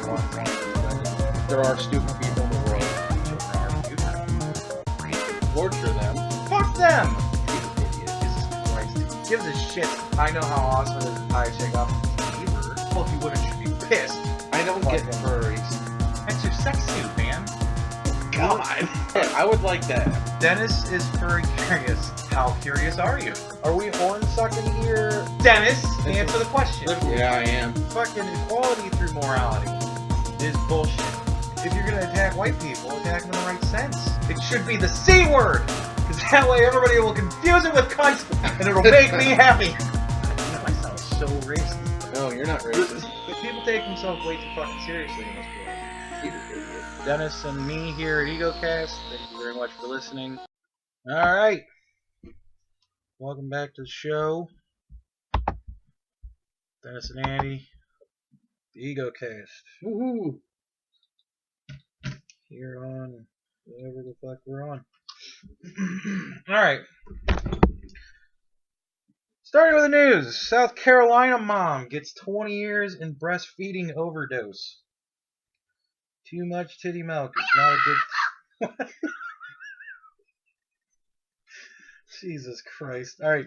everyone. There are stupid people in the world. Torture them. Fuck them! Jesus Christ. Who gives a shit? I know how awesome it is to tie a chick up with a fever. Well, if you wouldn't, you'd be pissed. I don't get furries. That's your sex suit, man. God. I would like that. Dennis is furry curious. How curious are you? Are we horn sucking here? Dennis, answer the question. Yeah, I am. Fucking equality through morality is bullshit. If you're gonna attack white people, attack them in the right sense. It should be the C word! Because that way everybody will confuse it with cunt, and it'll make me happy. I sound so racist. No, you're not racist. But people take themselves way too fucking seriously in this world. Dennis and me here at Egocast, thank you very much for listening. Alright. Welcome back to the show. Dennis and Andy, the Egocast. Woohoo! Here on whatever the fuck we're on. Alright. Starting with the news. South Carolina mom gets 20 years in breastfeeding overdose. Too much titty milk is not a good... What? Jesus Christ. Alright.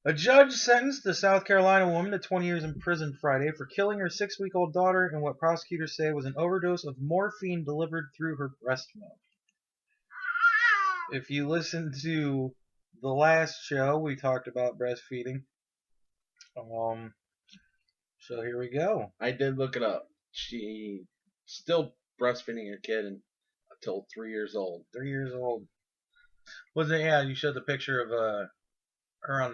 A judge sentenced the South Carolina woman to 20 years in prison Friday for killing her 6-week-old daughter in what prosecutors say was an overdose of morphine delivered through her breast milk. If you listen to the last show, we talked about breastfeeding. So here we go. I did look it up. She still breastfeeding her kid until 3 years old. 3 years old. Wasn't it? Yeah, you showed the picture of her on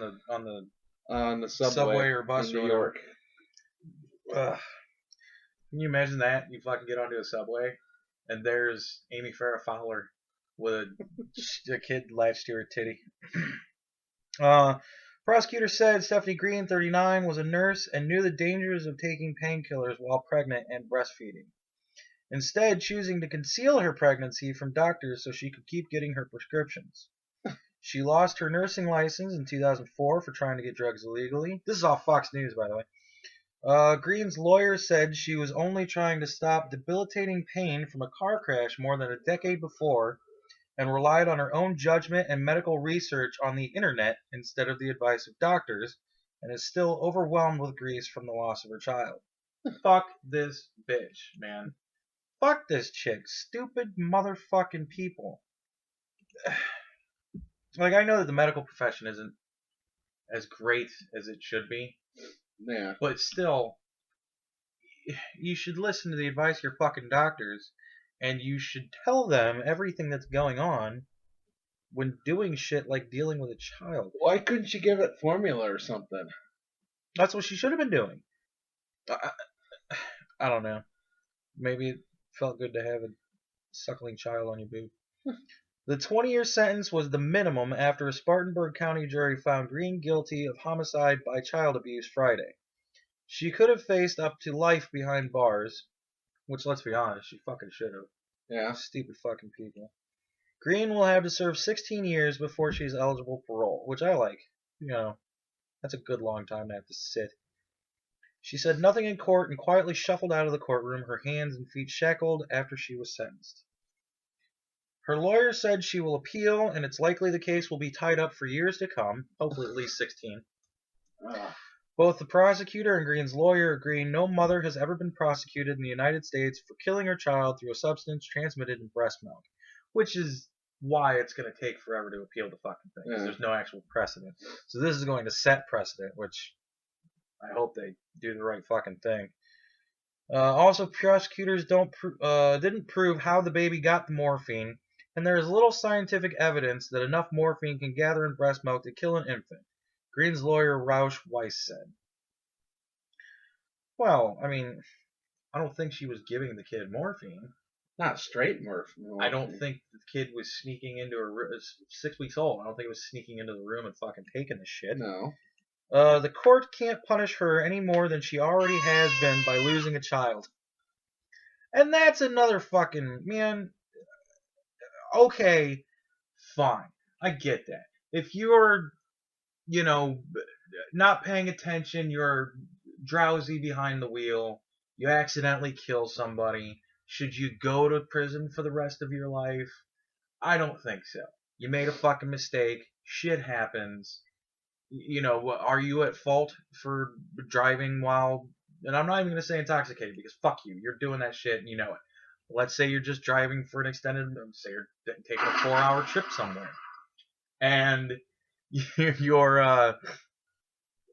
the subway or bus in or New York. Ugh. Can you imagine that? You fucking get onto a subway and there's Amy Farrah Fowler with a kid latched to her titty. Prosecutor said Stephanie Green, 39, was a nurse and knew the dangers of taking painkillers while pregnant and breastfeeding. Instead, choosing to conceal her pregnancy from doctors so she could keep getting her prescriptions. She lost her nursing license in 2004 for trying to get drugs illegally. This is all Fox News, by the way. Green's lawyer said she was only trying to stop debilitating pain from a car crash more than a decade before and relied on her own judgment and medical research on the internet instead of the advice of doctors, and is still overwhelmed with grief from the loss of her child. Fuck this bitch, man. Fuck this chick. Stupid motherfucking people. Like, I know that the medical profession isn't as great as it should be. Yeah. But still, you should listen to the advice of your fucking doctors, and you should tell them everything that's going on when doing shit like dealing with a child. Why couldn't she give it formula or something? That's what she should have been doing. I don't know. Maybe it felt good to have a suckling child on your boob. The 20-year sentence was the minimum after a Spartanburg County jury found Green guilty of homicide by child abuse Friday. She could have faced up to life behind bars, which, let's be honest, she fucking should have. Yeah. Stupid fucking people. Green will have to serve 16 years before she's eligible for parole, which I like. You know, that's a good long time to have to sit. She said nothing in court and quietly shuffled out of the courtroom, her hands and feet shackled after she was sentenced. Her lawyer said she will appeal, and it's likely the case will be tied up for years to come, hopefully at least 16. Both the prosecutor and Green's lawyer agree no mother has ever been prosecuted in the United States for killing her child through a substance transmitted in breast milk, which is why it's going to take forever to appeal the fucking thing, because there's no actual precedent. So this is going to set precedent, which I hope they do the right fucking thing. Also, prosecutors didn't prove how the baby got the morphine, and there is little scientific evidence that enough morphine can gather in breast milk to kill an infant, Green's lawyer Roush Weiss said. Well, I mean, I don't think she was giving the kid morphine. Not straight morphine. I don't think the kid was sneaking into her room. 6 weeks old. I don't think it was sneaking into the room and fucking taking the shit. No. The court can't punish her any more than she already has been by losing a child. And that's another fucking, man, okay, fine. I get that. If you're, not paying attention, you're drowsy behind the wheel, You accidentally kill somebody. Should you go to prison for the rest of your life? I don't think so. You made a fucking mistake. Shit happens. You know, are you at fault for driving while, and I'm not even going to say intoxicated because fuck you, you're doing that shit and you know it. Let's say you're just driving for an extended, say you're taking a 4-hour trip somewhere, and you're,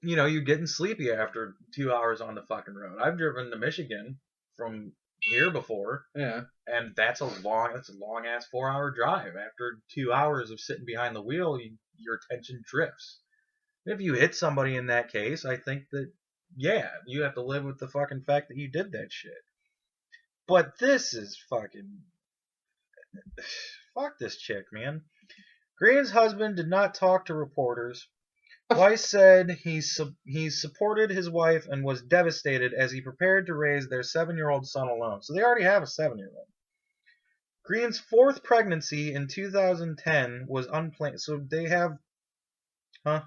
you're getting sleepy after 2 hours on the fucking road. I've driven to Michigan from here before, Yeah. and that's a long ass 4-hour drive. After 2 hours of sitting behind the wheel, your attention drifts. If you hit somebody in that case, I think that, yeah, you have to live with the fucking fact that you did that shit. But this is fucking... Fuck this chick, man. Green's husband did not talk to reporters. Weiss said he supported his wife and was devastated as he prepared to raise their 7-year-old son alone. So they already have a 7-year-old. Green's 4th pregnancy in 2010 was unplanned. So they have... Huh?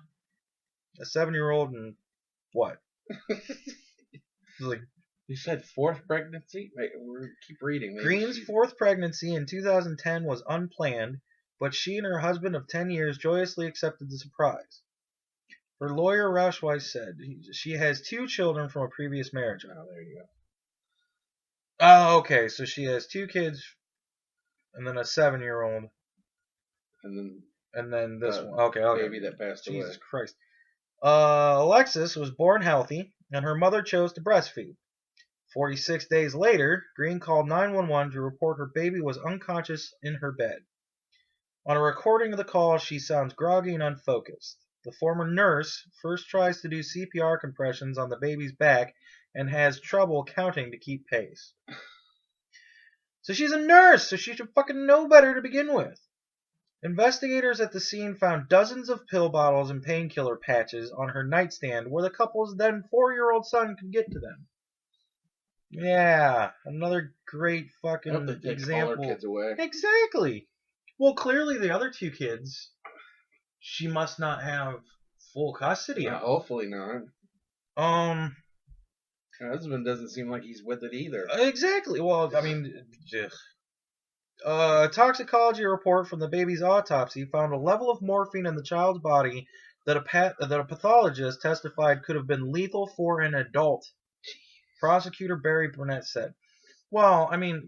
A 7-year-old and what? Like, you said 4th pregnancy? Wait, keep reading. Maybe Green's 4th pregnancy in 2010 was unplanned, but she and her husband of 10 years joyously accepted the surprise. Her lawyer, Roush Weiss, said she has 2 children from a previous marriage. Oh, there you go. Oh, okay. So she has 2 kids and then a 7-year-old. And then this one. Okay. Baby that passed away. Jesus Christ. Alexis was born healthy, and her mother chose to breastfeed. 46 days later, Green called 911 to report her baby was unconscious in her bed. On a recording of the call, she sounds groggy and unfocused. The former nurse first tries to do CPR compressions on the baby's back and has trouble counting to keep pace. So she's a nurse, so she should fucking know better to begin with. Investigators at the scene found dozens of pill bottles and painkiller patches on her nightstand where the couple's then 4-year-old son could get to them. Yeah, another great fucking example. All her kids away. Exactly. Well, clearly the other 2 kids, she must not have full custody of. Hopefully not. Her husband doesn't seem like he's with it either. Exactly. Well, I mean, a toxicology report from the baby's autopsy found a level of morphine in the child's body that a pathologist testified could have been lethal for an adult. Prosecutor Barry Burnett said, well, I mean,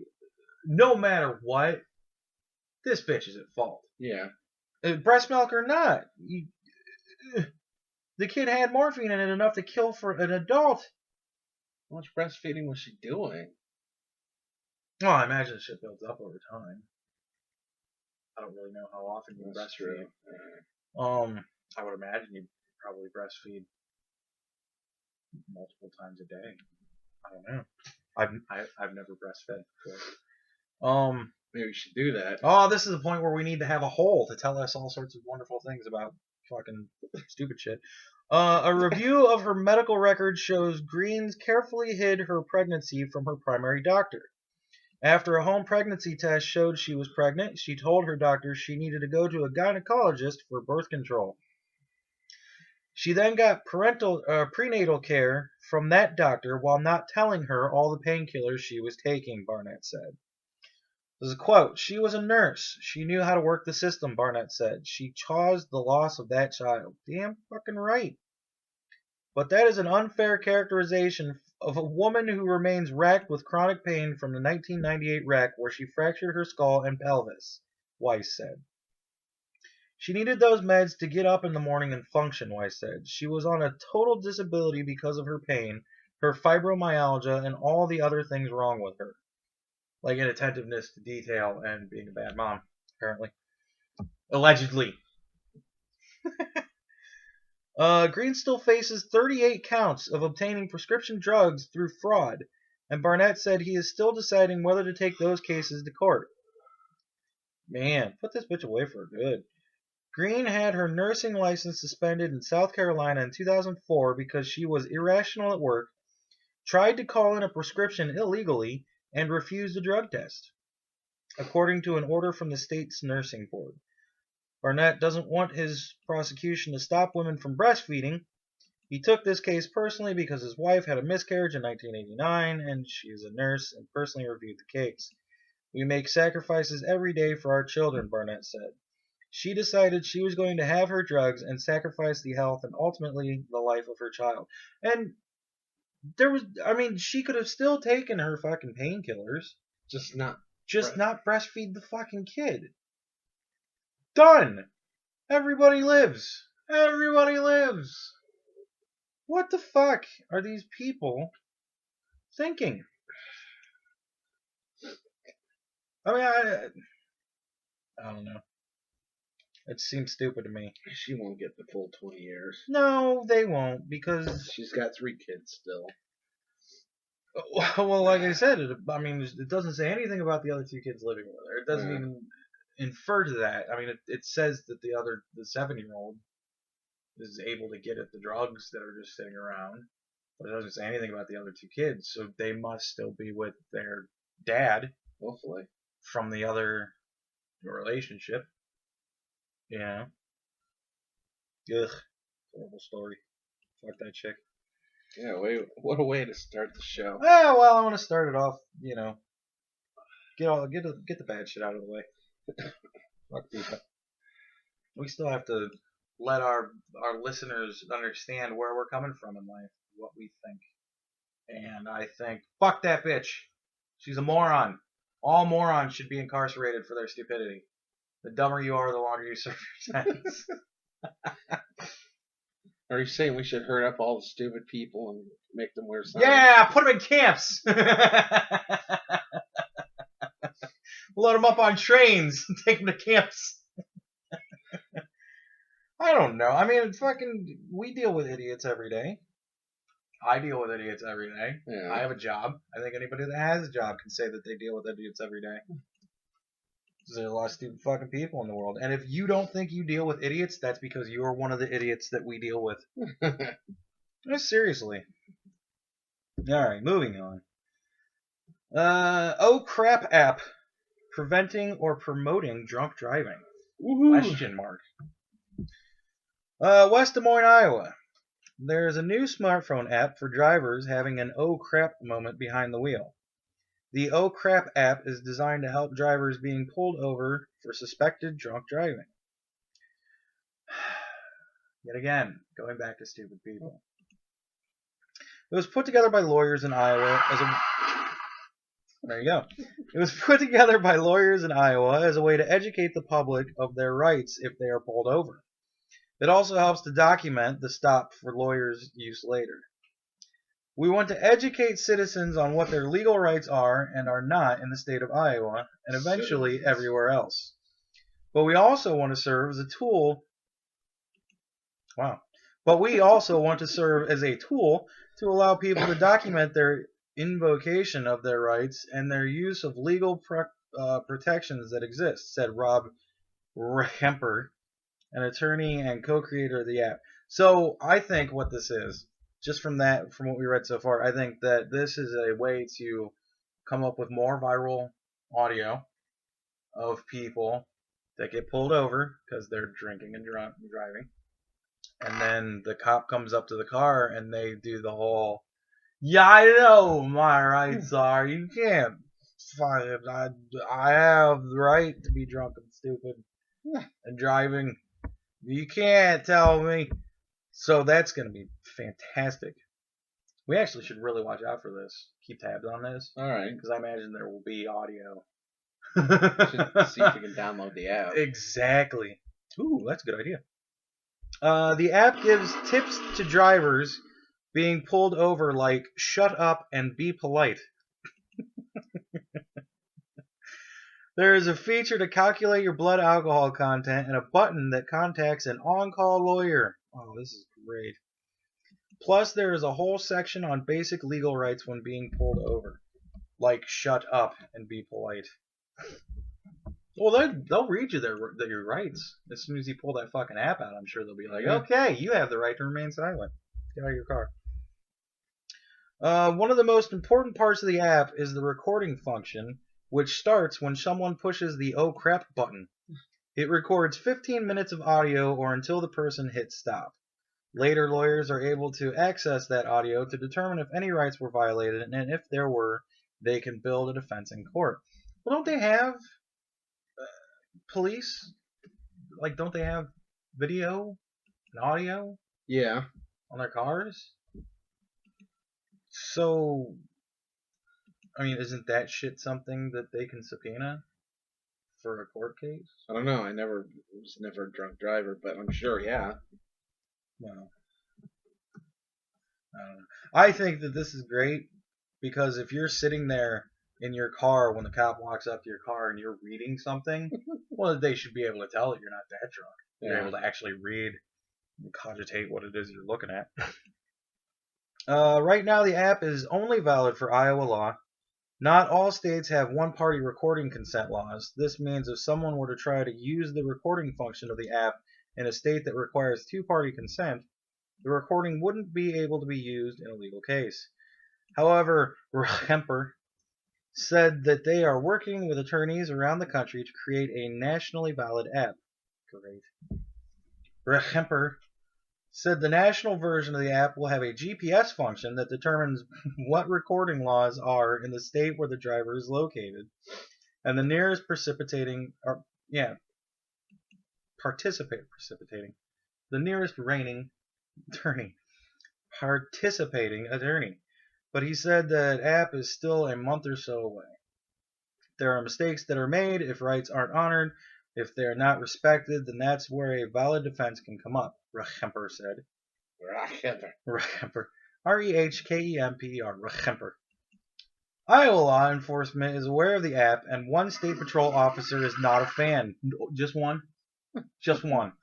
no matter what, this bitch is at fault. Yeah. Breast milk or not, the kid had morphine in it enough to kill for an adult. How much breastfeeding was she doing? Well, I imagine shit builds up over time. I don't really know how often you breastfeed. I would imagine you probably breastfeed multiple times a day. I don't know. I've never breastfed before. Maybe we should do that. Oh, this is the point where we need to have a hole to tell us all sorts of wonderful things about fucking stupid shit. A review of her medical record shows Greens carefully hid her pregnancy from her primary doctor. After a home pregnancy test showed she was pregnant, she told her doctor she needed to go to a gynecologist for birth control. She then got prenatal care from that doctor while not telling her all the painkillers she was taking, Barnett said. There's a quote, she was a nurse. She knew how to work the system, Barnett said. She caused the loss of that child. Damn fucking right. But that is an unfair characterization of a woman who remains racked with chronic pain from the 1998 wreck where she fractured her skull and pelvis, Weiss said. She needed those meds to get up in the morning and function, Weiss said. She was on a total disability because of her pain, her fibromyalgia, and all the other things wrong with her. Like inattentiveness to detail and being a bad mom, apparently. Allegedly. Green still faces 38 counts of obtaining prescription drugs through fraud, and Barnett said he is still deciding whether to take those cases to court. Man, put this bitch away for good. Green had her nursing license suspended in South Carolina in 2004 because she was irrational at work, tried to call in a prescription illegally, and refused a drug test, according to an order from the state's nursing board. Barnett doesn't want his prosecution to stop women from breastfeeding, He took this case personally because his wife had a miscarriage in 1989, and she is a nurse and personally reviewed the case. We make sacrifices every day for our children, Barnett said. She decided she was going to have her drugs and sacrifice the health and ultimately the life of her child. And she could have still taken her fucking painkillers. Just not breastfeed the fucking kid. Done! Everybody lives. Everybody lives. What the fuck are these people thinking? I mean, I don't know. It seems stupid to me. She won't get the full 20 years. No, they won't, because she's got 3 kids still. Well, like I said, it doesn't say anything about the other 2 kids living with her. It doesn't even infer to that. I mean, it says that the 7-year-old is able to get at the drugs that are just sitting around, but it doesn't say anything about the other 2 kids. So they must still be with their dad, hopefully, from the other relationship. Yeah. Ugh. Horrible story. Fuck that chick. Yeah, what a way to start the show. Yeah, well, I want to start it off, get the bad shit out of the way. Fuck people. We still have to let our listeners understand where we're coming from in life, what we think. And I think, fuck that bitch. She's a moron. All morons should be incarcerated for their stupidity. The dumber you are, the longer you serve your sentence. Are you saying we should hurt up all the stupid people and make them wear signs? Yeah, put them in camps. Load them up on trains and take them to camps. I don't know. I mean, we deal with idiots every day. I deal with idiots every day. Yeah. I have a job. I think anybody that has a job can say that they deal with idiots every day. There are a lot of stupid fucking people in the world. And if you don't think you deal with idiots, that's because you're one of the idiots that we deal with. No, seriously. Alright, moving on. Oh Crap app. Preventing or promoting drunk driving? Question mark. West Des Moines, Iowa. There is a new smartphone app for drivers having an oh crap moment behind the wheel. The Oh Crap app is designed to help drivers being pulled over for suspected drunk driving. Yet again, going back to stupid people. It was put together by lawyers in Iowa as a... There you go. It was put together by lawyers in Iowa as a way to educate the public of their rights if they are pulled over. It also helps to document the stop for lawyers' use later. We want to educate citizens on what their legal rights are and are not in the state of Iowa, and eventually everywhere else. But we also want to serve as a tool. But we also want to serve as a tool to allow people to document their invocation of their rights and their use of legal protections that exist, said Rob Ramper, an attorney and co-creator of the app. So I think what this is, just from what we read so far, I think that this is a way to come up with more viral audio of people that get pulled over because they're drinking and driving. And then the cop comes up to the car and they do the whole, yeah, I know what my rights are. You can't fucking, I have the right to be drunk and stupid and driving. You can't tell me. So that's going to be fantastic. We actually should really watch out for this. Keep tabs on this. All right. Because I imagine there will be audio. Should see if we can download the app. Exactly. Ooh, that's a good idea. The app gives tips to drivers being pulled over like, shut up and be polite. There is a feature to calculate your blood alcohol content and a button that contacts an on-call lawyer. Oh, this is great. Plus, there is a whole section on basic legal rights when being pulled over. Like, shut up and be polite. Well, they'll read you your rights. As soon as you pull that fucking app out, I'm sure they'll be like, okay, you have the right to remain silent. Get out of your car. One of the most important parts of the app is the recording function, which starts when someone pushes the oh crap button. It records 15 minutes of audio or until the person hits stop. Later, lawyers are able to access that audio to determine if any rights were violated, and if there were, they can build a defense in court. Well, don't they have police? Like, don't they have video and audio Yeah. on their cars? So, I mean, isn't that shit something that they can subpoena for a court case? I don't know. I was never a drunk driver, but I'm sure, yeah. Well, I don't know. I think that this is great because if you're sitting there in your car when the cop walks up to your car and you're reading something, well, they should be able to tell that you're not that drunk. You're able to actually read and cogitate what it is you're looking at. Right now, the app is only valid for Iowa law. Not all states have one-party recording consent laws. This means if someone were to try to use the recording function of the app in a state that requires two-party consent, the recording wouldn't be able to be used in a legal case. However, Kemper said that they are working with attorneys around the country to create a nationally valid app. Great. Kemper said the national version of the app will have a GPS function that determines what recording laws are in the state where the driver is located, and the nearest the nearest participating attorney. But he said that app is still a month or so away. There are mistakes that are made if rights aren't honored. If they're not respected, then that's where a valid defense can come up, Rechemper said. Rechemper. R-E-H-K-E-M-P-E-R. Rechemper. Iowa law enforcement is aware of the app, and one state patrol officer is not a fan. Just one? Just one.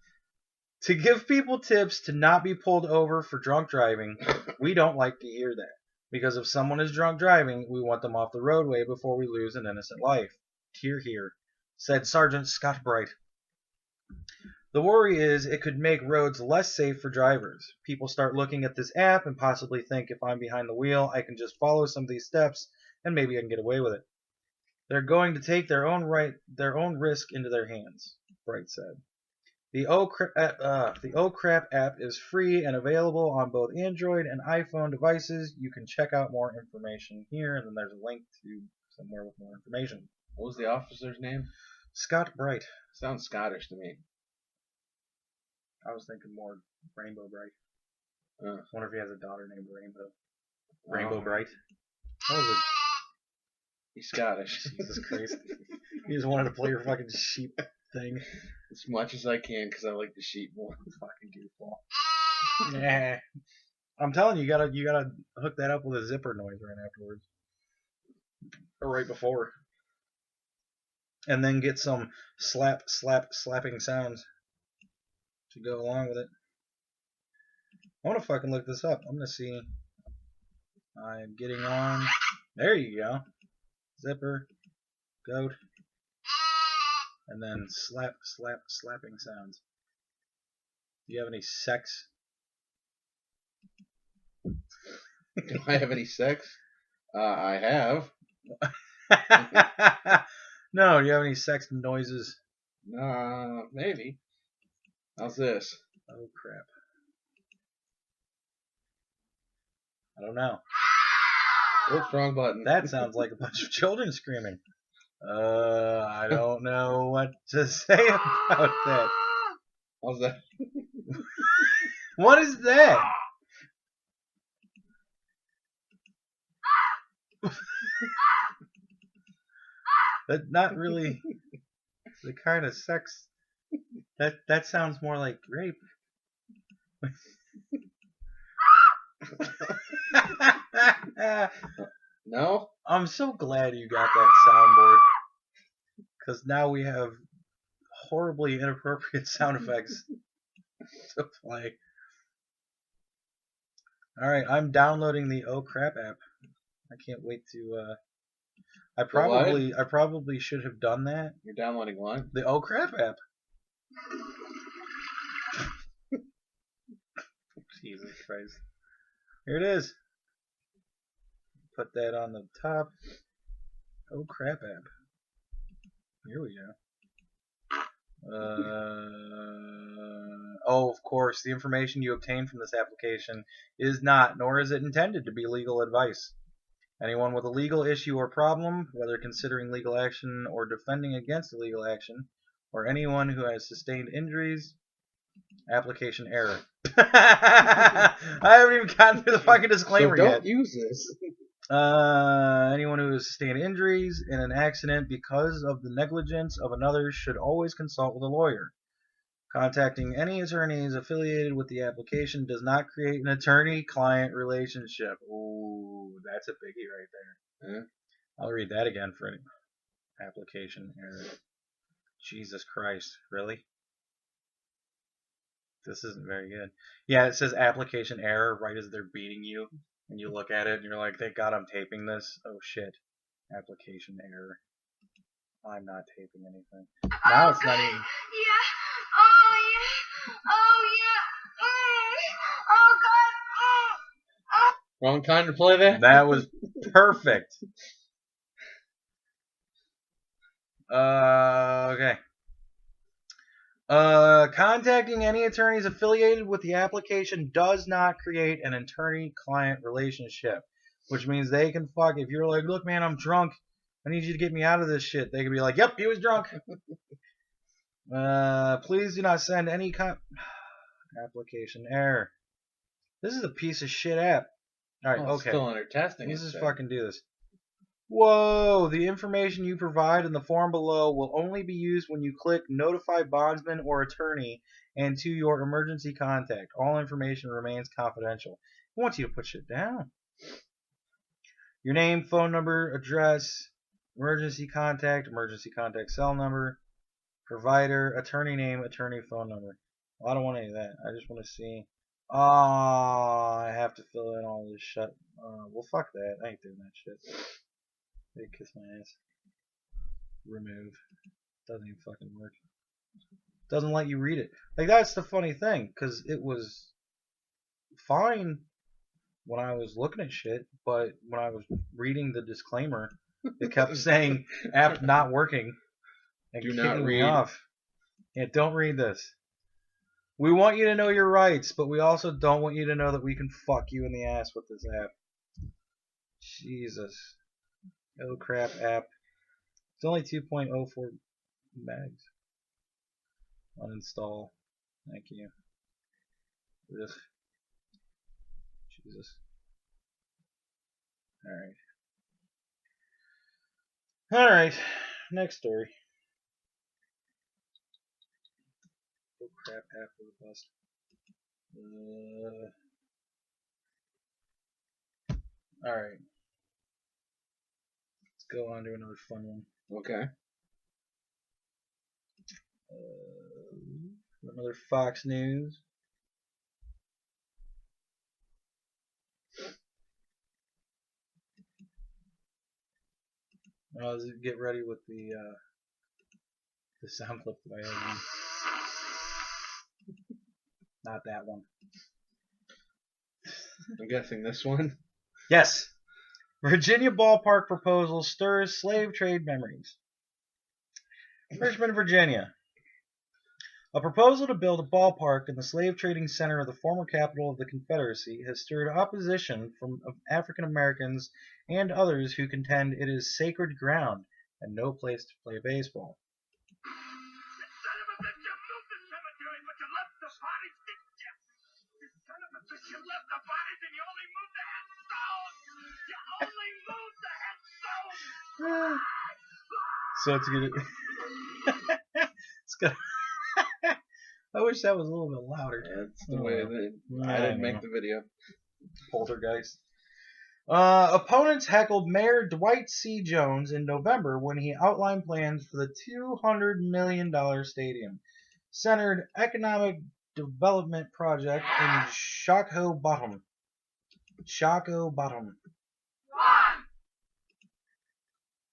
To give people tips to not be pulled over for drunk driving, we don't like to hear that. Because if someone is drunk driving, we want them off the roadway before we lose an innocent life. Hear, hear, said Sergeant Scott Bright. The worry is it could make roads less safe for drivers. People start looking at this app and possibly think if I'm behind the wheel, I can just follow some of these steps and maybe I can get away with it. They're going to take their own risk into their hands, Bright said. The Oh Crap app is free and available on both Android and iPhone devices. You can check out more information here, and then there's a link to somewhere with more information. What was the officer's name? Scott Bright. Sounds Scottish to me. I was thinking more Rainbow Bright. I wonder if he has a daughter named Rainbow. Rainbow Bright. What was it? He's Scottish. Jesus Christ. He just wanted to play your fucking sheep thing. As much as I can, because I like the sheep more. Fucking goofball. Nah. I'm telling you, you gotta hook that up with a zipper noise right afterwards. Or right before. And then get some slapping sounds to go along with it. I wanna fucking look this up. I'm gonna see. I'm getting on. There you go. Zipper. Goat. And then slapping sounds. Do you have any sex? Do I have any sex? I have. No, do you have any sex noises? Maybe. How's this? Oh, crap. I don't know. Oops, wrong button. That sounds like a bunch of children screaming. I don't know what to say about that. How's that? What is that? That's not really the kind of sex. That sounds more like rape. No? I'm so glad you got that soundboard. Because now we have horribly inappropriate sound effects to play. Alright, I'm downloading the Oh Crap app. I can't wait to I probably should have done that. You're downloading what? The Oh Crap app. Jesus Christ. Here it is. Put that on the top. Oh Crap app. Here we go. Oh, of course, the information you obtain from this application is not, nor is it intended to be legal advice. Anyone with a legal issue or problem, whether considering legal action or defending against a legal action, or anyone who has sustained injuries, application error. I haven't even gotten through the fucking disclaimer so yet. don't use this. Anyone who has sustained injuries in an accident because of the negligence of another should always consult with a lawyer. Contacting any attorneys affiliated with the application does not create an attorney-client relationship. Ooh, that's a biggie right there. Yeah. I'll read that again for any application error. Jesus Christ, really? This isn't very good. Yeah, it says application error right as they're beating you, and you look at it and you're like, thank God I'm taping this. Oh shit. Application error. I'm not taping anything. Now it's not even. Yeah. Oh yeah. Oh yeah. Oh God. Wrong time to play that? That was perfect. Okay. Contacting any attorneys affiliated with the application does not create an attorney-client relationship, which means they can fuck. If you're like, look, man, I'm drunk. I need you to get me out of this shit. They can be like, yep, he was drunk. Please do not send any application error. This is a piece of shit app. All right, okay. Still under testing. Let's just fucking do this. Whoa! The information you provide in the form below will only be used when you click Notify Bondsman or Attorney and to your emergency contact. All information remains confidential. I want you to put shit down. Your name, phone number, address, emergency contact cell number, provider, attorney name, attorney phone number. Well, I don't want any of that. I just want to see. Oh, I have to fill in all this shit. Well, fuck that. I ain't doing that shit. They kiss my ass. Remove. Doesn't even fucking work. Doesn't let you read it. Like, that's the funny thing, because it was fine when I was looking at shit, but when I was reading the disclaimer, it kept saying app not working and Do kicking not me read. off. Yeah, don't read this. We want you to know your rights, but we also don't want you to know that we can fuck you in the ass with this app. Jesus. Oh crap app. It's only 2.04 megs. Uninstall. Thank you. Ugh. Jesus. Alright. Alright. Next story. Oh crap app for the bus. Alright. Let's go on to another fun one. Okay. Another Fox News. Let's get ready with the sound clip that I have. Not that one. I'm guessing this one. Yes. Virginia ballpark proposal stirs slave trade memories. Richmond, Virginia. A proposal to build a ballpark in the slave trading center of the former capital of the Confederacy has stirred opposition from African Americans and others who contend it is sacred ground and no place to play baseball. So it's gonna. It's gonna. I wish that was a little bit louder. That's the way that I didn't make the video. Poltergeist. Opponents heckled Mayor Dwight C. Jones in November when he outlined plans for the $200 million stadium centered economic development project in Shockoe Bottom.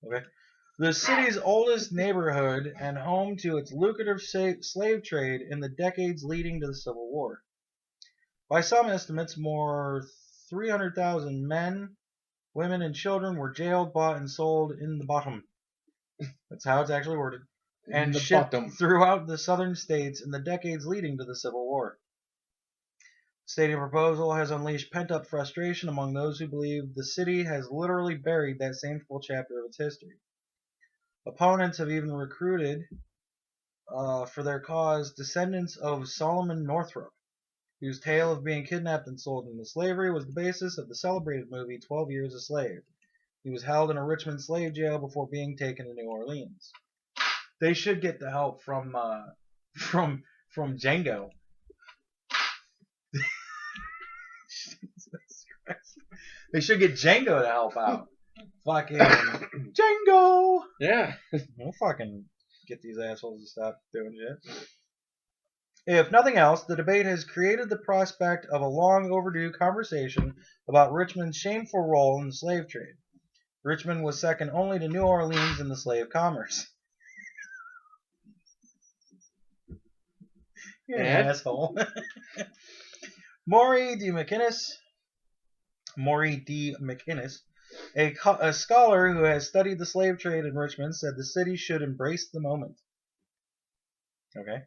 Okay. The city's oldest neighborhood and home to its lucrative slave trade in the decades leading to the Civil War. By some estimates, more 300,000 men, women, and children were jailed, bought, and sold in the bottom. That's how it's actually worded. and the shipped bottom. throughout the southern states in the decades leading to the Civil War. The stadium proposal has unleashed pent-up frustration among those who believe the city has literally buried that shameful chapter of its history. Opponents have even recruited for their cause descendants of Solomon Northup, whose tale of being kidnapped and sold into slavery was the basis of the celebrated movie 12 Years a Slave. He was held in a Richmond slave jail before being taken to New Orleans. They should get the help from Django. Jesus Christ. They should get Django to help out. Fucking Django! Yeah. We'll fucking get these assholes to stop doing shit. If nothing else, the debate has created the prospect of a long overdue conversation about Richmond's shameful role in the slave trade. Richmond was second only to New Orleans in the slave commerce. You're an asshole. Maury D. McInnes, a scholar who has studied the slave trade in Richmond, said the city should embrace the moment. Okay.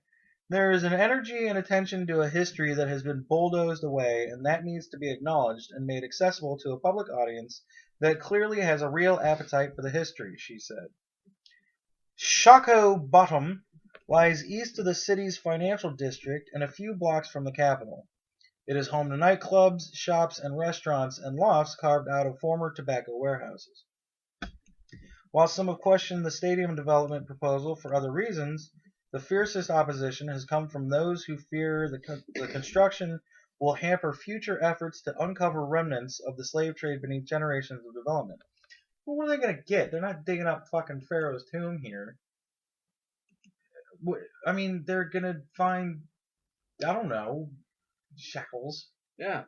There is an energy and attention to a history that has been bulldozed away, and that needs to be acknowledged and made accessible to a public audience that clearly has a real appetite for the history, she said. Shockoe Bottom lies east of the city's financial district and a few blocks from the capital. It is home to nightclubs, shops, and restaurants and lofts carved out of former tobacco warehouses. While some have questioned the stadium development proposal for other reasons, the fiercest opposition has come from those who fear the construction will hamper future efforts to uncover remnants of the slave trade beneath generations of development. Well, what are they going to get? They're not digging up fucking Pharaoh's tomb here. I mean, they're going to find, I don't know, shackles. Yeah.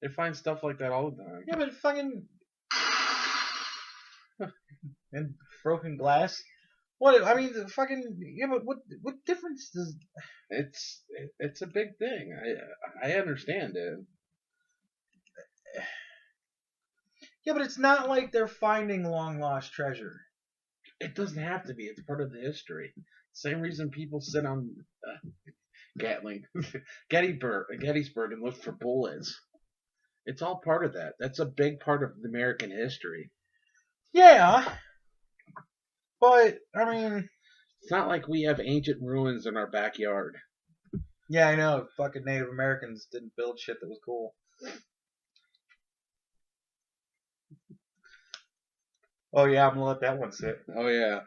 They find stuff like that all the time. Yeah, but fucking... and broken glass. What? I mean, fucking... Yeah, but what difference does... It's a big thing. I understand it. Yeah, but it's not like they're finding long-lost treasure. It doesn't have to be. It's part of the history. Same reason people sit on Gettysburg and look for bullets. It's all part of that. That's a big part of American history. Yeah. But, I mean... It's not like we have ancient ruins in our backyard. Yeah, I know. Fucking Native Americans didn't build shit that was cool. Oh, yeah, I'm gonna let that one sit. Oh, yeah.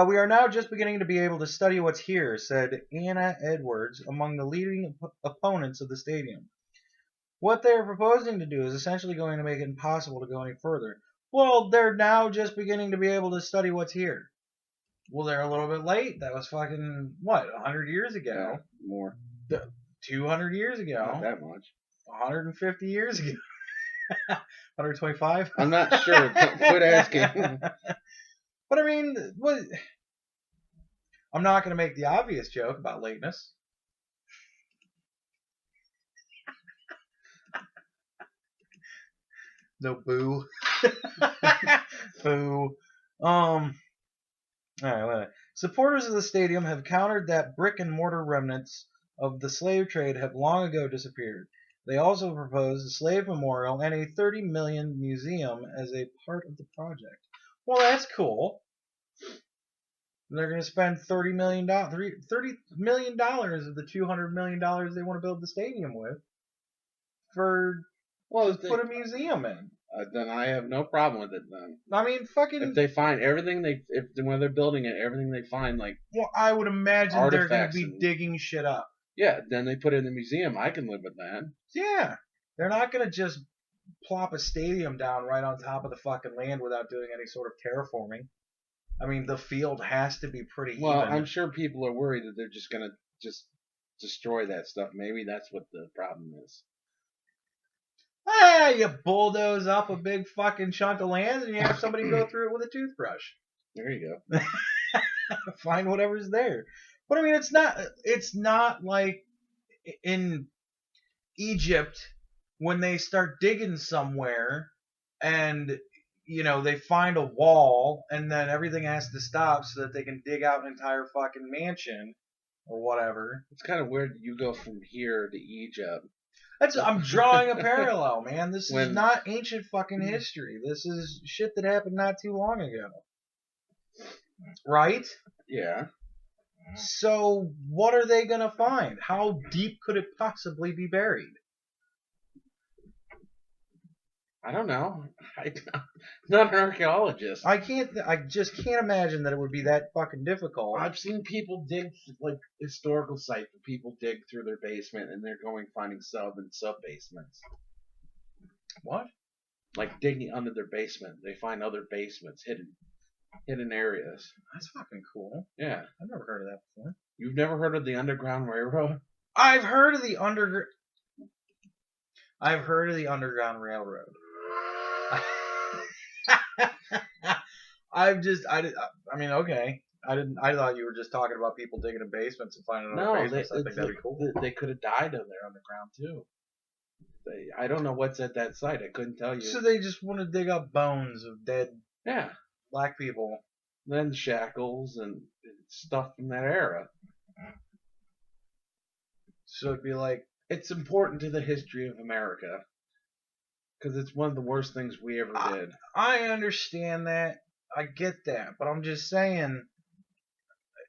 We are now just beginning to be able to study what's here, said Anna Edwards, among the leading opponents of the stadium. What they are proposing to do is essentially going to make it impossible to go any further. Well, they're now just beginning to be able to study what's here. Well, they're a little bit late. That was fucking, 100 years ago? Yeah, more. 200 years ago? Not that much. 150 years ago? 125? I'm not sure. Quit asking. But I mean, I'm not going to make the obvious joke about lateness. No boo. Boo. Alright, whatever. Supporters of the stadium have countered that brick and mortar remnants of the slave trade have long ago disappeared. They also proposed a slave memorial and a $30 million museum as a part of the project. Well, that's cool. They're going to spend $30 million of the $200 million they want to build the stadium with to put a museum in. Then I have no problem with it. Then I mean, fucking. If they find everything when they're building it, everything they find Well, I would imagine they're going to be and, digging shit up. Yeah, then they put it in the museum. I can live with that. Yeah, they're not going to just plop a stadium down right on top of the fucking land without doing any sort of terraforming. I mean, the field has to be pretty even. I'm sure people are worried that they're just going to just destroy that stuff. Maybe that's what the problem is. You bulldoze up a big fucking chunk of land and you have somebody go through it with a toothbrush. There you go. Find whatever's there. But I mean, it's not like in Egypt when they start digging somewhere and they find a wall and then everything has to stop so that they can dig out an entire fucking mansion or whatever. It's kind of weird. You go from here to Egypt. I'm drawing a parallel, man. This is When- not ancient fucking history. This is shit that happened not too long ago. Right? Yeah. So what are they gonna find? How deep could it possibly be buried? I don't know. I'm not an archaeologist. I just can't imagine that it would be that fucking difficult. I've seen people dig, like, historical sites where people dig through their basement and they're finding sub and sub basements. What? Like digging under their basement. They find other basements, hidden areas. That's fucking cool. Yeah. I've never heard of that before. You've never heard of the Underground Railroad? I've heard of the Underground Railroad. I mean, okay. I thought you were just talking about people digging in basements and finding other basements. I think that'd be cool. They could have died in there underground too. I don't know what's at that site. I couldn't tell you. So they just want to dig up bones of dead black people. Then shackles and stuff from that era. So it'd be like, it's important to the history of America because it's one of the worst things we ever did. I understand that. I get that. But I'm just saying,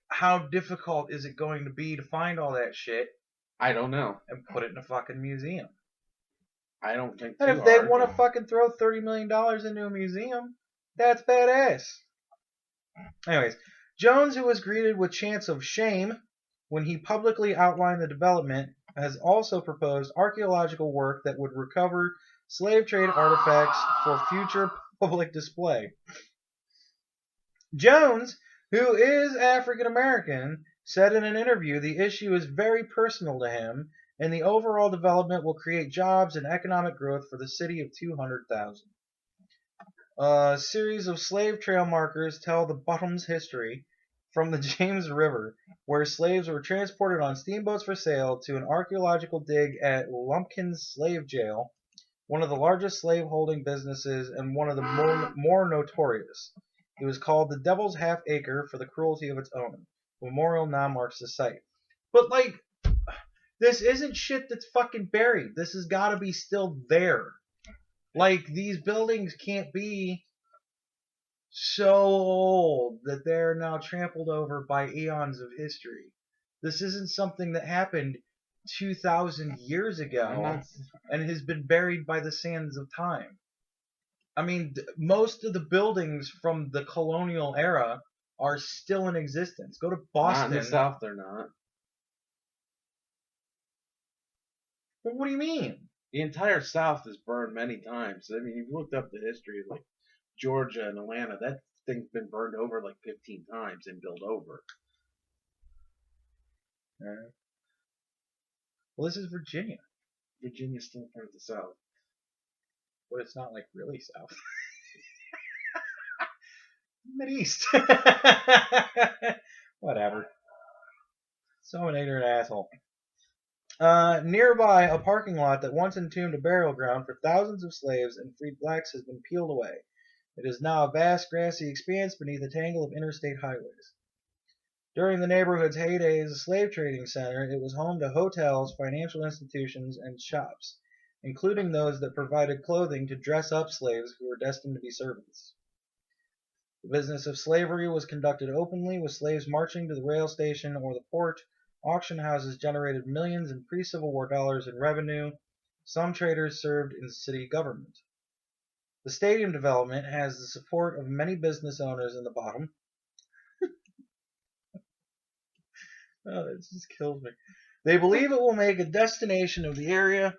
how difficult is it going to be to find all that shit I don't know. and put it in a fucking museum? I don't think. And if they want to fucking throw $30 million into a museum, that's badass. Anyways, Jones, who was greeted with chants of shame when he publicly outlined the development, has also proposed archaeological work that would recover slave trade artifacts for future public display. Jones, who is African American, said in an interview the issue is very personal to him, and the overall development will create jobs and economic growth for the city of 200,000. A series of slave trail markers tell the Bottom's history from the James River, where slaves were transported on steamboats for sale, to an archaeological dig at Lumpkin's Slave Jail, one of the largest slave-holding businesses and one of the more notorious. It was called the Devil's Half Acre for the cruelty of its owner. A memorial now marks the site. But, like, this isn't shit that's fucking buried. This has got to be still there. Like, these buildings can't be so old that they're now trampled over by eons of history. This isn't something that happened 2,000 years ago and has been buried by the sands of time. I mean, most of the buildings from the colonial era are still in existence. Go to Boston. Not in the South, they're not. Well, what do you mean? The entire South is burned many times. I mean, you've looked up the history of, like, Georgia and Atlanta. That thing's been burned over like 15 times and built over. Well, this is Virginia. Virginia's still part of the South. But it's not, like, really South. Mid-East. Whatever. So an ignorant asshole. Nearby, a parking lot that once entombed a burial ground for thousands of slaves and freed blacks has been peeled away. It is now a vast grassy expanse beneath a tangle of interstate highways. During the neighborhood's heyday as a slave trading center, it was home to hotels, financial institutions, and shops, including those that provided clothing to dress up slaves who were destined to be servants. The business of slavery was conducted openly, with slaves marching to the rail station or the port. Auction houses generated millions in pre-Civil War dollars in revenue. Some traders served in city government. The stadium development has the support of many business owners in the Bottom. Oh, that just kills me. They believe it will make a destination of the area,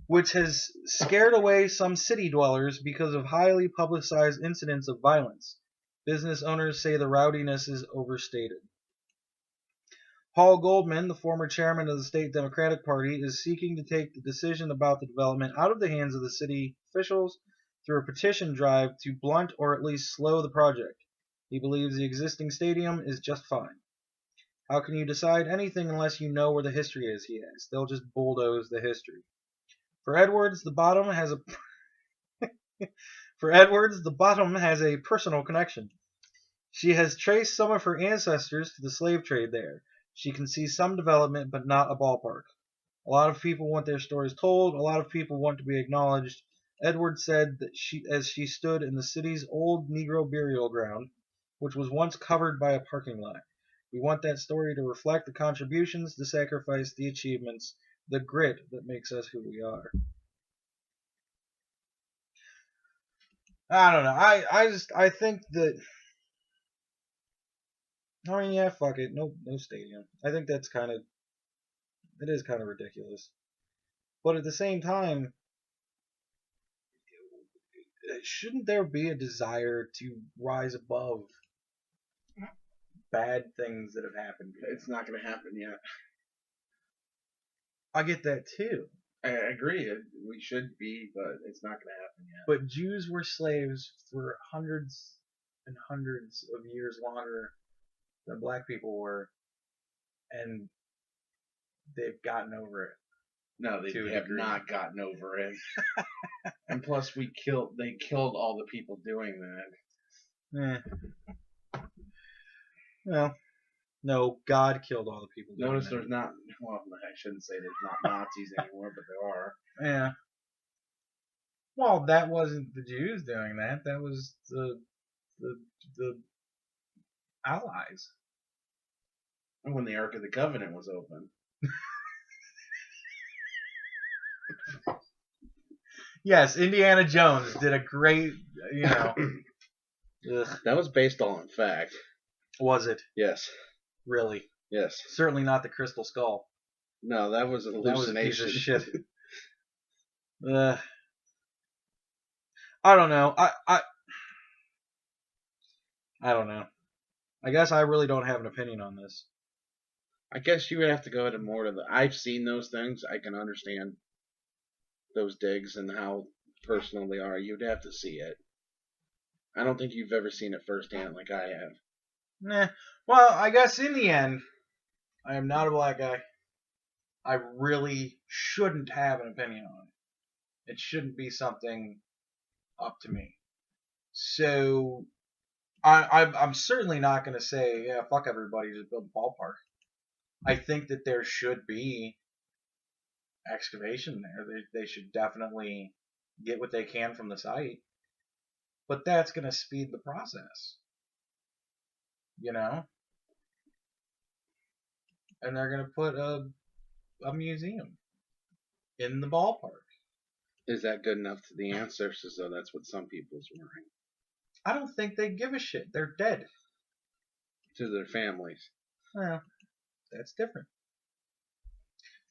which has scared away some city dwellers because of highly publicized incidents of violence. Business owners say the rowdiness is overstated. Paul Goldman, the former chairman of the state Democratic Party, is seeking to take the decision about the development out of the hands of the city officials through a petition drive to blunt or at least slow the project. He believes the existing stadium is just fine. How can you decide anything unless you know where the history is, he asks. They'll just bulldoze the history. For Edwards, the Bottom has a For Edwards, the bottom has a personal connection. She has traced some of her ancestors to the slave trade there. She can see some development, but not a ballpark. A lot of people want their stories told. A lot of people want to be acknowledged. Edwards said that as she stood in the city's old Negro burial ground, which was once covered by a parking lot. We want that story to reflect the contributions, the sacrifice, the achievements, the grit that makes us who we are. I don't know. I think that. I mean, yeah, fuck it. No stadium. I think it is kind of ridiculous. But at the same time, shouldn't there be a desire to rise above bad things that have happened? It's not going to happen yet. I get that too. I agree. We should be, but it's not going to happen yet. But Jews were slaves for hundreds and hundreds of years longer than black people were, and they've gotten over it. No, they have not gotten over it. And plus, they killed all the people doing that. Well, no, God killed all the people doing Notice that. there's not. Well, I shouldn't say there's not Nazis anymore, but there are. Yeah. Well, that wasn't the Jews doing that. That was the Allies. When the Ark of the Covenant was open. Yes, Indiana Jones did a great, That was based on fact. Was it? Yes. Really? Yes. Certainly not the Crystal Skull. No, that was an hallucination. That was a piece of shit. I don't know. I don't know. I guess I really don't have an opinion on this. I guess you would have to go into more to the. I've seen those things. I can understand those digs and how personal they are. You'd have to see it. I don't think you've ever seen it firsthand like I have. Nah. Well, I guess in the end, I am not a black guy. I really shouldn't have an opinion on it. It shouldn't be something up to me. So, I'm certainly not going to say, yeah, fuck everybody, just build a ballpark. I think that there should be excavation there. They should definitely get what they can from the site. But that's going to speed the process. And they're going to put a museum in the ballpark. Is that good enough to the ancestors, though? That's what some people's wondering. I don't think they give a shit. They're dead. To their families. Well, that's different.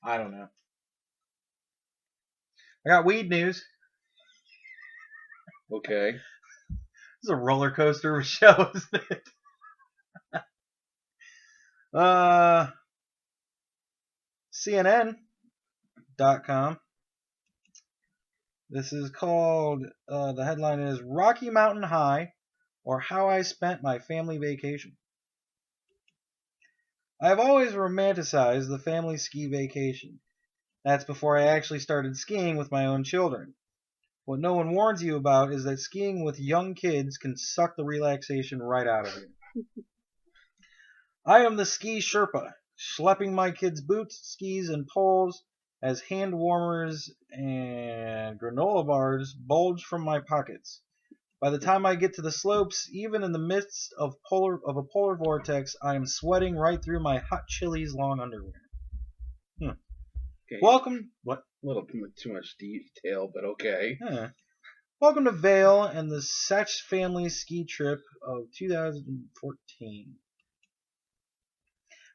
I don't know. I got weed news. Okay. This is a roller coaster of a show, isn't it? CNN.com. This is called, the headline is Rocky Mountain High, or How I Spent My Family Vacation. I have always romanticized the family ski vacation. That's before I actually started skiing with my own children. What no one warns you about is that skiing with young kids can suck the relaxation right out of you. I am the ski Sherpa, schlepping my kids' boots, skis, and poles as hand warmers and granola bars bulge from my pockets. By the time I get to the slopes, even in the midst of a polar vortex, I am sweating right through my Hot Chili's long underwear. Okay. Welcome. What? A little too much detail, but okay. Welcome to Vail and the Satch family ski trip of 2014.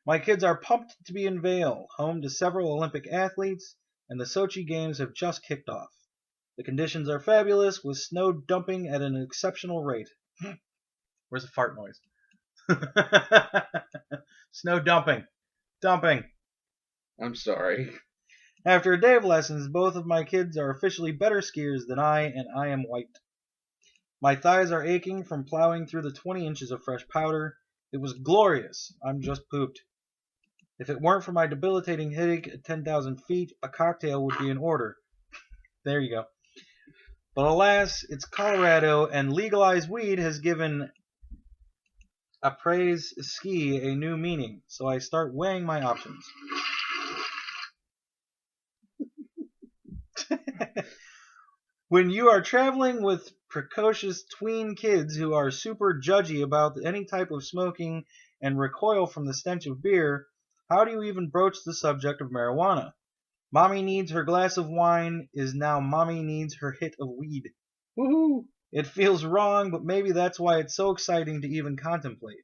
My kids are pumped to be in Vail, home to several Olympic athletes, and the Sochi Games have just kicked off. The conditions are fabulous, with snow dumping at an exceptional rate. Where's the fart noise? Snow dumping. Dumping. I'm sorry. After a day of lessons, both of my kids are officially better skiers than I, and I am white. My thighs are aching from plowing through the 20 inches of fresh powder. It was glorious. I'm just pooped. If it weren't for my debilitating headache at 10,000 feet, a cocktail would be in order. There you go. But alas, it's Colorado, and legalized weed has given après ski a new meaning. So I start weighing my options. When you are traveling with precocious tween kids who are super judgy about any type of smoking and recoil from the stench of beer, how do you even broach the subject of marijuana? Mommy needs her glass of wine is now mommy needs her hit of weed. Woohoo! It feels wrong, but maybe that's why it's so exciting to even contemplate.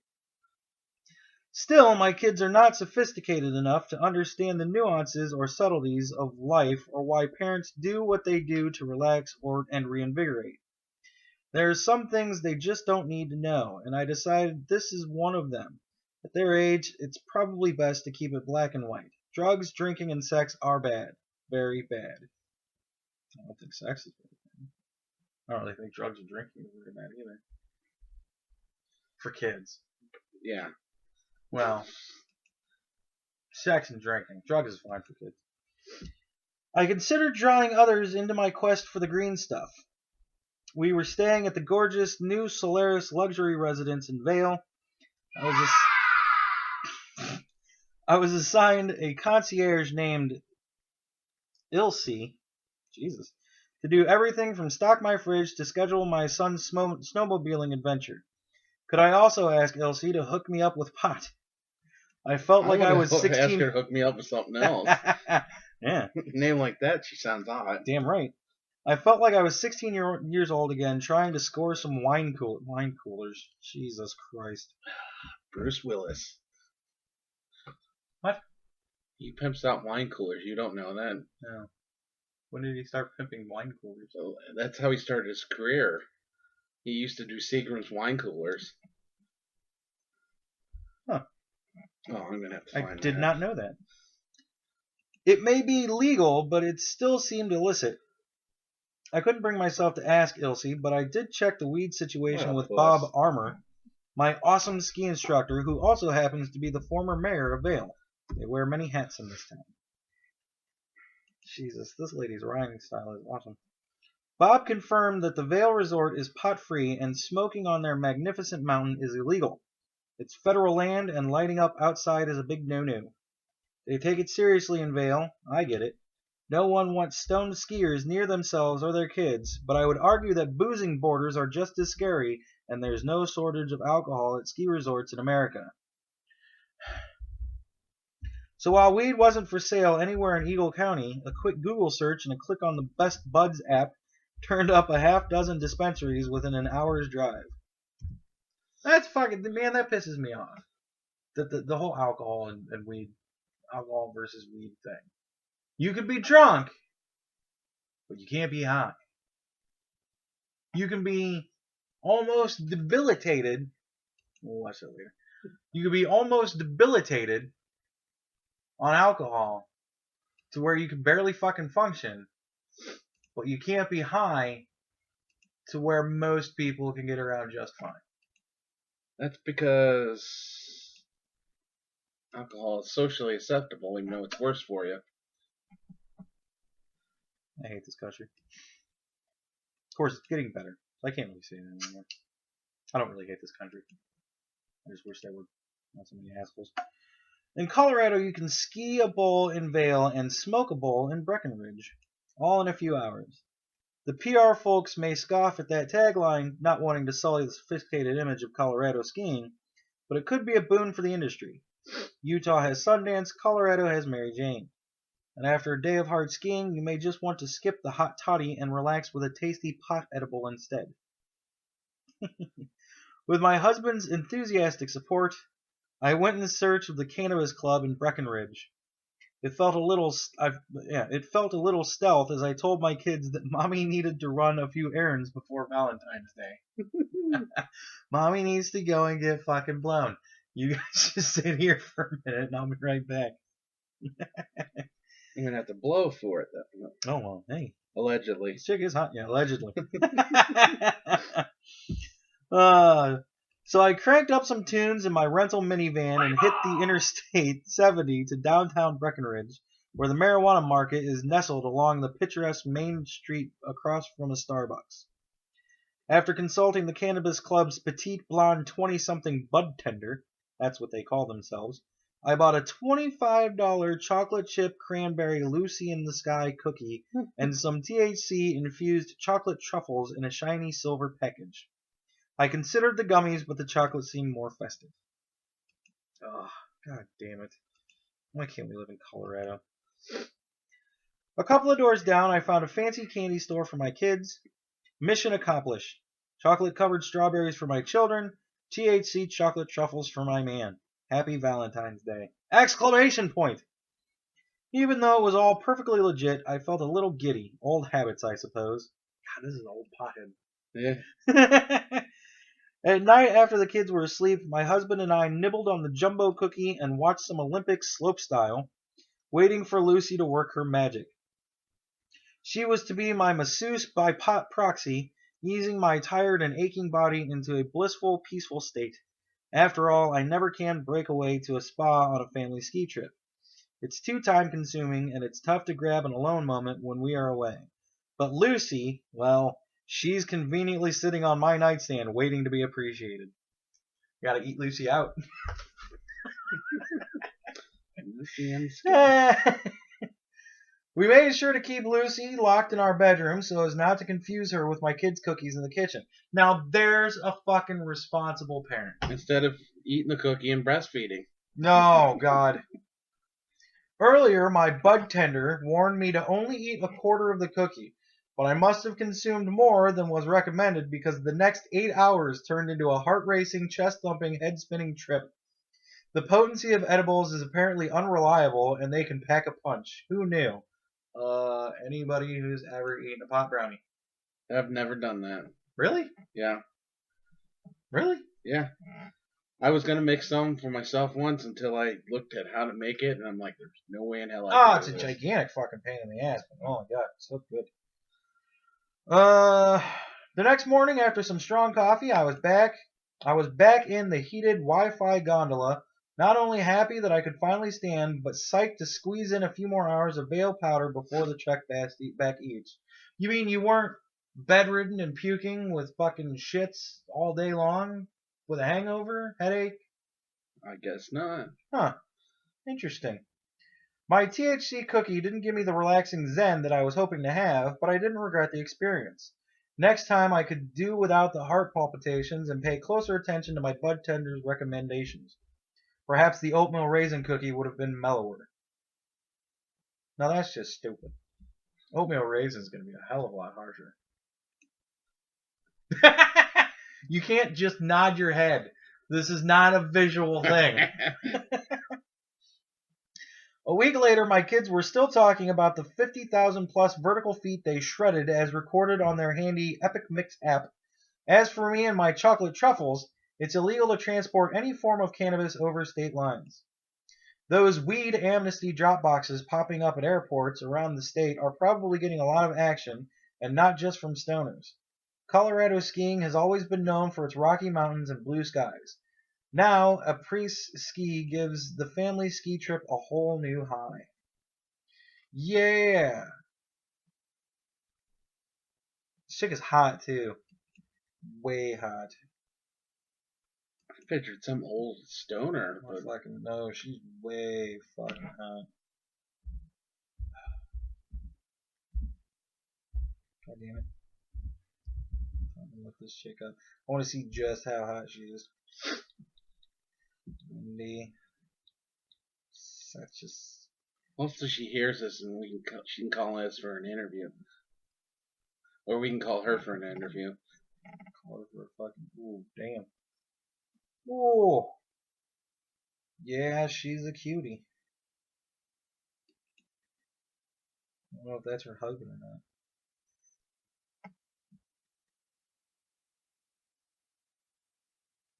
Still, my kids are not sophisticated enough to understand the nuances or subtleties of life or why parents do what they do to relax and reinvigorate. There are some things they just don't need to know, and I decided this is one of them. At their age, it's probably best to keep it black and white. Drugs, drinking, and sex are bad. Very bad. I don't think sex is very bad. I don't really think drugs and drinking is very bad either. For kids. Yeah. Well, sex and drinking. Drugs is fine for kids. I considered drawing others into my quest for the green stuff. We were staying at the gorgeous new Solaris luxury residence in Vale. I was assigned a concierge named Ilse, Jesus, to do everything from stock my fridge to schedule my son's snowmobiling adventure. Could I also ask Ilse to hook me up with pot? I felt like I was 16. Ask her to hook me up with something else. Yeah. Name like that, she sounds hot. Damn right. I felt like I was 16 years old again, trying to score some wine coolers. Jesus Christ. Bruce Willis. What? He pimps out wine coolers. You don't know that. No. When did he start pimping wine coolers? So that's how he started his career. He used to do Seagram's wine coolers. Huh. Oh, I'm going to have to find that. I did not know that. It may be legal, but it still seemed illicit. I couldn't bring myself to ask Ilse, but I did check the weed situation with Bob Armour, my awesome ski instructor, who also happens to be the former mayor of Vale. They wear many hats in this town. Jesus, this lady's rhyming style is awesome. Bob confirmed that the Vale Resort is pot-free and smoking on their magnificent mountain is illegal. It's federal land and lighting up outside is a big no-no. They take it seriously in Vale. I get it. No one wants stoned skiers near themselves or their kids, but I would argue that boozing borders are just as scary, and there's no shortage of alcohol at ski resorts in America. So while weed wasn't for sale anywhere in Eagle County, a quick Google search and a click on the Best Buds app turned up a half dozen dispensaries within an hour's drive. That's fucking, man, that pisses me off. The whole alcohol and weed, alcohol versus weed thing. You can be drunk, but you can't be high. You can be almost debilitated. We'll watch that later. You can be almost debilitated on alcohol to where you can barely fucking function, but you can't be high to where most people can get around just fine. That's because alcohol is socially acceptable, even though it's worse for you. I hate this country. Of course, it's getting better. I can't really say that anymore. I don't really hate this country. I just wish there were not so many assholes. In Colorado, you can ski a bowl in Vale and smoke a bowl in Breckenridge, all in a few hours. The PR folks may scoff at that tagline, not wanting to sully the sophisticated image of Colorado skiing, but it could be a boon for the industry. Utah has Sundance, Colorado has Mary Jane. And after a day of hard skiing, you may just want to skip the hot toddy and relax with a tasty pot edible instead. With my husband's enthusiastic support, I went in search of the Cannabis Club in Breckenridge. It felt a little stealth as I told my kids that Mommy needed to run a few errands before Valentine's Day. Mommy needs to go and get fucking blown. You guys just sit here for a minute and I'll be right back. You're going to have to blow for it, though. Oh, well, hey. Allegedly. This chick is hot. Yeah, allegedly. So I cranked up some tunes in my rental minivan and hit the Interstate 70 to downtown Breckenridge, where the marijuana market is nestled along the picturesque main street across from a Starbucks. After consulting the Cannabis Club's petite blonde 20-something bud tender, that's what they call themselves, I bought a $25 chocolate chip cranberry Lucy in the Sky cookie and some THC-infused chocolate truffles in a shiny silver package. I considered the gummies, but the chocolate seemed more festive. Oh, god damn it. Why can't we live in Colorado? A couple of doors down, I found a fancy candy store for my kids. Mission accomplished. Chocolate-covered strawberries for my children. THC chocolate truffles for my man. Happy Valentine's Day. Exclamation point! Even though it was all perfectly legit, I felt a little giddy. Old habits, I suppose. God, this is an old pothead. Yeah. At night, after the kids were asleep, my husband and I nibbled on the jumbo cookie and watched some Olympics slopestyle, waiting for Lucy to work her magic. She was to be my masseuse by proxy, easing my tired and aching body into a blissful, peaceful state. After all, I never can break away to a spa on a family ski trip. It's too time-consuming, and it's tough to grab an alone moment when we are away. But Lucy, well, she's conveniently sitting on my nightstand waiting to be appreciated. Gotta eat Lucy out. Lucy and Skinny. We made sure to keep Lucy locked in our bedroom so as not to confuse her with my kids' cookies in the kitchen. Now there's a fucking responsible parent. Instead of eating the cookie and breastfeeding. No, God. Earlier, my bud tender warned me to only eat a quarter of the cookie, but I must have consumed more than was recommended because the next 8 hours turned into a heart-racing, chest-thumping, head-spinning trip. The potency of edibles is apparently unreliable, and they can pack a punch. Who knew? Anybody who's ever eaten a pot brownie. I've never done that. Really? Yeah. Really? Yeah. I was going to make some for myself once until I looked at how to make it, and I'm like, there's no way in hell I can It's do a this. gigantic fucking pain in the ass. But, oh my god, it's so good. The next morning, after some strong coffee, I was back in the heated Wi-Fi gondola, not only happy that I could finally stand, but psyched to squeeze in a few more hours of Bale powder before the trek back east. You mean you weren't bedridden and puking with fucking shits all day long with a hangover, headache? I guess not. Huh. Interesting. My THC cookie didn't give me the relaxing zen that I was hoping to have, but I didn't regret the experience. Next time I could do without the heart palpitations and pay closer attention to my bud tender's recommendations. Perhaps the oatmeal raisin cookie would have been mellower. Now that's just stupid. Oatmeal raisin is going to be a hell of a lot harsher. You can't just nod your head. This is not a visual thing. A week later, my kids were still talking about the 50,000 plus vertical feet they shredded as recorded on their handy Epic Mix app. As for me and my chocolate truffles, it's illegal to transport any form of cannabis over state lines. Those weed amnesty drop boxes popping up at airports around the state are probably getting a lot of action, and not just from stoners. Colorado skiing has always been known for its rocky mountains and blue skies. Now, a pre-ski gives the family ski trip a whole new high. Yeah! This chick is hot, too. Way hot. I pictured some old stoner. I fucking know. She's way fucking hot. God damn it. I'm gonna look this chick up. I want to see just how hot she is. Wendy. Such a... Hopefully she hears this and she can call us for an interview. Or we can call her for an interview. Call her for a fucking... Ooh, damn. Ooh. Yeah, she's a cutie. I don't know if that's her husband or not.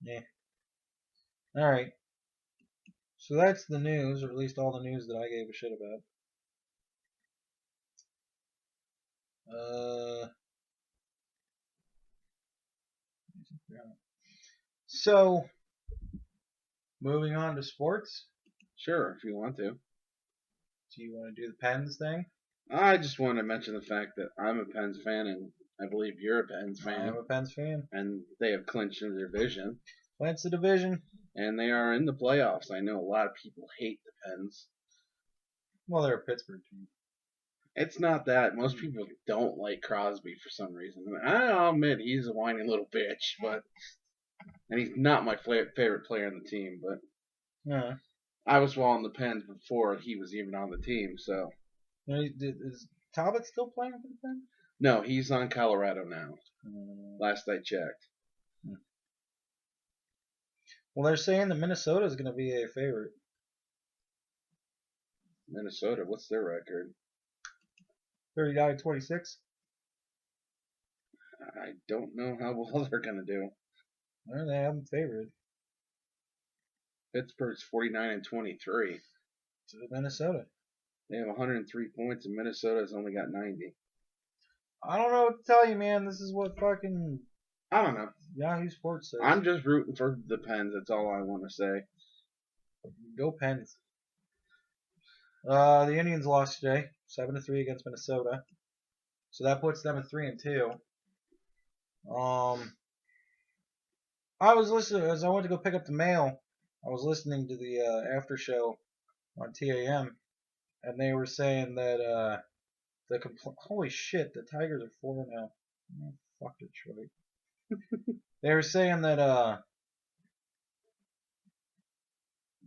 Yeah. Alright. So that's the news, or at least all the news that I gave a shit about. So, moving on to sports. Sure, if you want to. Do you want to do the Pens thing? I just want to mention the fact that I'm a Pens fan, and I believe you're a Pens I fan. am a Pens fan. And they have clinched their division. Clinched the division. And they are in the playoffs. I know a lot of people hate the Pens. Well, they're a Pittsburgh team. It's not that. Most people don't like Crosby for some reason. I'll admit he's a whiny little bitch, and he's not my favorite player on the team. But Yeah. I was following the Pens before he was even on the team. So Is Talbot still playing for the Pens? no, he's on Colorado now. Last I checked. Well, they're saying that Minnesota is going to be a favorite. Minnesota, what's their record? 39-26. I don't know how well they're going to do. Well, they have them favored. Pittsburgh's 49-23. To Minnesota. They have 103 points, and Minnesota's only got 90. I don't know what to tell you, man. This is what fucking I don't know. Yahoo Sports says. I'm just rooting for the Pens. That's all I want to say. Go Pens. The Indians lost today, 7-3 against Minnesota. So that puts them at 3-2. I was listening as I went to go pick up the mail. I was listening to the after show on TAM, and they were saying that holy shit, the Tigers are 4 now. Oh, fuck Detroit. They were saying that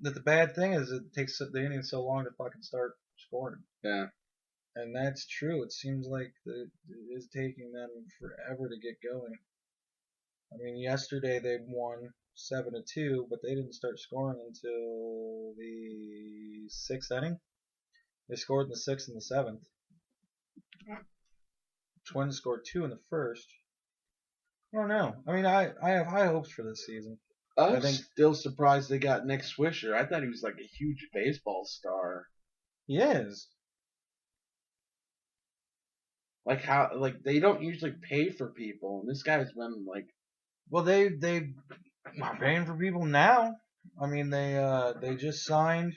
that the bad thing is it takes the Indians so long to fucking start scoring. Yeah. And that's true. It seems like it is taking them forever to get going. I mean, yesterday they won 7-2, but they didn't start scoring until the 6th inning. They scored in the 6th and the 7th. Twins scored 2 in the 1st. I don't know. I mean, I have high hopes for this season. I'm still surprised they got Nick Swisher. I thought he was like a huge baseball star. He is. Like how? Like they don't usually pay for people, and this guy's been like. Well, they are paying for people now. I mean, they just signed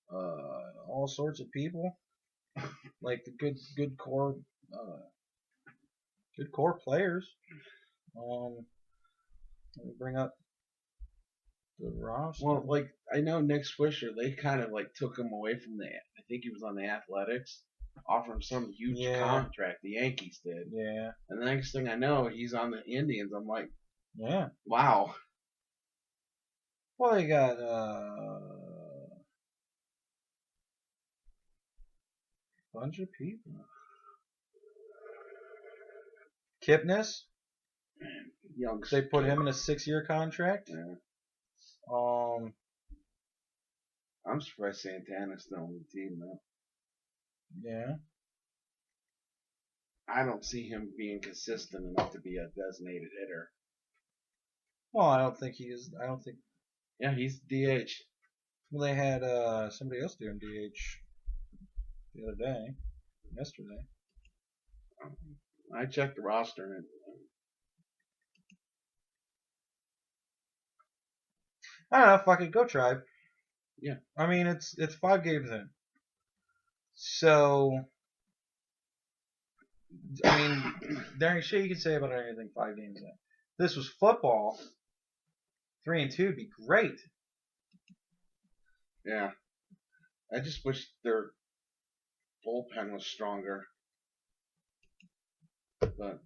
all sorts of people, like the good core players. Let me bring up the roster. Well, like I know Nick Swisher, they kind of like took him away from I think he was on the Athletics, offered him some huge contract. The Yankees did. Yeah. And the next thing I know, he's on the Indians. I'm like, yeah. Wow. Well, they got bunch of people. Kipnis. Young. They put him in a 6-year contract. Yeah. I'm surprised Santana's still on the team though. Yeah. I don't see him being consistent enough to be a designated hitter. Well, I don't think he is. I don't think. Yeah, he's DH. Well, they had somebody else doing DH the other day, yesterday. I checked the roster and. I don't know. Fuck it. Go Tribe. Yeah. I mean, it's 5 games in. So, I mean, there ain't shit you can say about anything 5 games in. This was football. 3-2 would be great. Yeah. I just wish their bullpen was stronger. But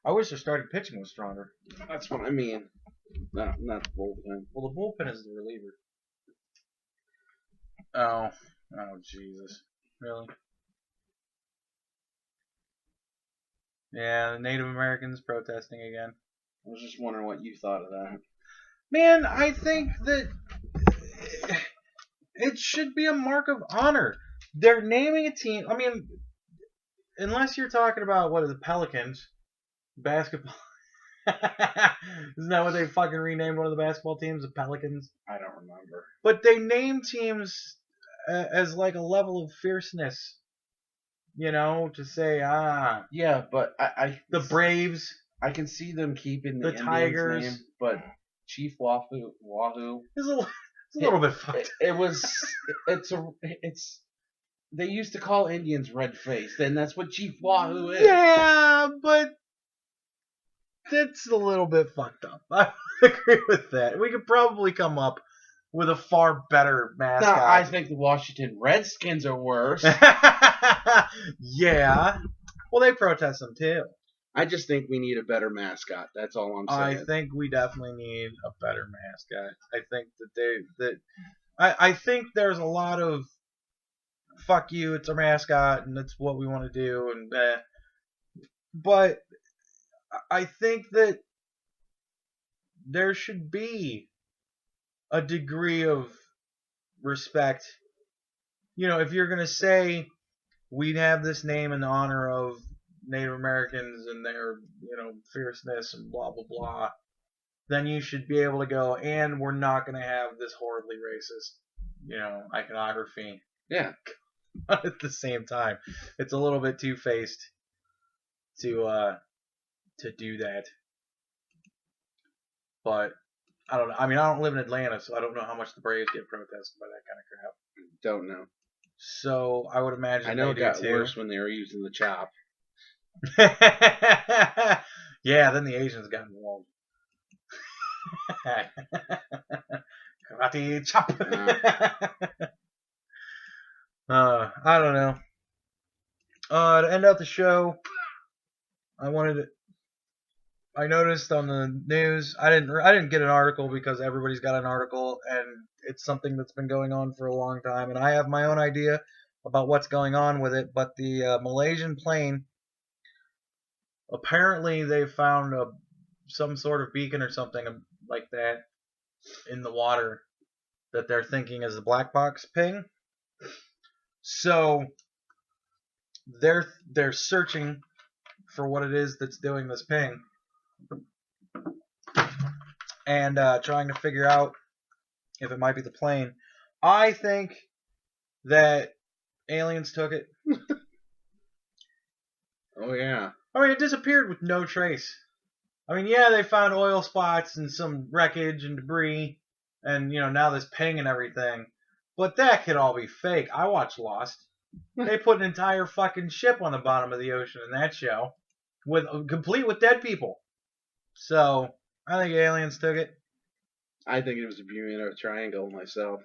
I wish their starting pitching was stronger. That's what I mean. Not the bullpen. Well, the bullpen is the reliever. Oh, Jesus. Really? Yeah, the Native Americans protesting again. I was just wondering what you thought of that. Man, I think that it should be a mark of honor. They're naming a team. I mean, unless you're talking about, what are the Pelicans? Basketball. Isn't that what they fucking renamed one of the basketball teams? The Pelicans? I don't remember. But they name teams as like a level of fierceness. You know, to say, Yeah, but the Braves. I can see them keeping the Tigers. name, but Chief Wahoo. It's a little bit fucked. It's they used to call Indians red faced, and that's what Chief Wahoo is. Yeah, but that's a little bit fucked up. I agree with that. We could probably come up with a far better mascot. No, I think the Washington Redskins are worse. Yeah. Well, they protest them too. I just think we need a better mascot. That's all I'm I saying. think we definitely need a better mascot. I think I think there's a lot of fuck you, it's our mascot and it's what we want to do and but I think that there should be a degree of respect. You know, if you're going to say we'd have this name in honor of Native Americans and their, fierceness and blah, blah, blah, then you should be able to go, and we're not going to have this horribly racist, iconography. Yeah. At the same time. It's a little bit two-faced to do that. But I don't know. I mean, I don't live in Atlanta, so I don't know how much the Braves get protested by that kind of crap. Don't know. So I would imagine I know it they got do too. worse when they were using the chop. Yeah, then the Asians got involved. Karate chop. I don't know. To end out the show, I noticed on the news. I didn't get an article because everybody's got an article, and it's something that's been going on for a long time. And I have my own idea about what's going on with it. But the Malaysian plane, apparently they found some sort of beacon or something like that in the water that they're thinking is a black box ping. So they're searching for what it is that's doing this ping. And trying to figure out if it might be the plane. I think that aliens took it. Oh, yeah. I mean, it disappeared with no trace. I mean, yeah, they found oil spots and some wreckage and debris, and, now this ping and everything. But that could all be fake. I watched Lost. They put an entire fucking ship on the bottom of the ocean in that show, complete with dead people. So I think aliens took it. I think it was a Bermuda Triangle myself.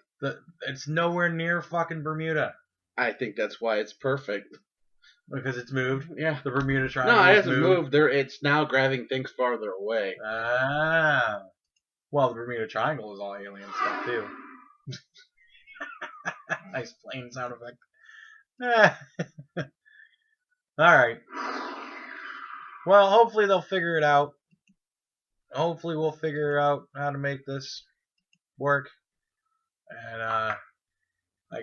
It's nowhere near fucking Bermuda. I think that's why it's perfect. Because it's moved? Yeah. The Bermuda Triangle. No, it hasn't moved. It's now grabbing things farther away. Ah. Well, the Bermuda Triangle is all alien stuff, too. Nice plane sound effect. Alright. Well, hopefully they'll figure it out. Hopefully we'll figure out how to make this work. And I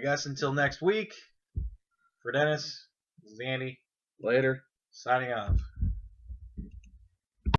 guess until next week, for Dennis, this is Andy. Later. Signing off.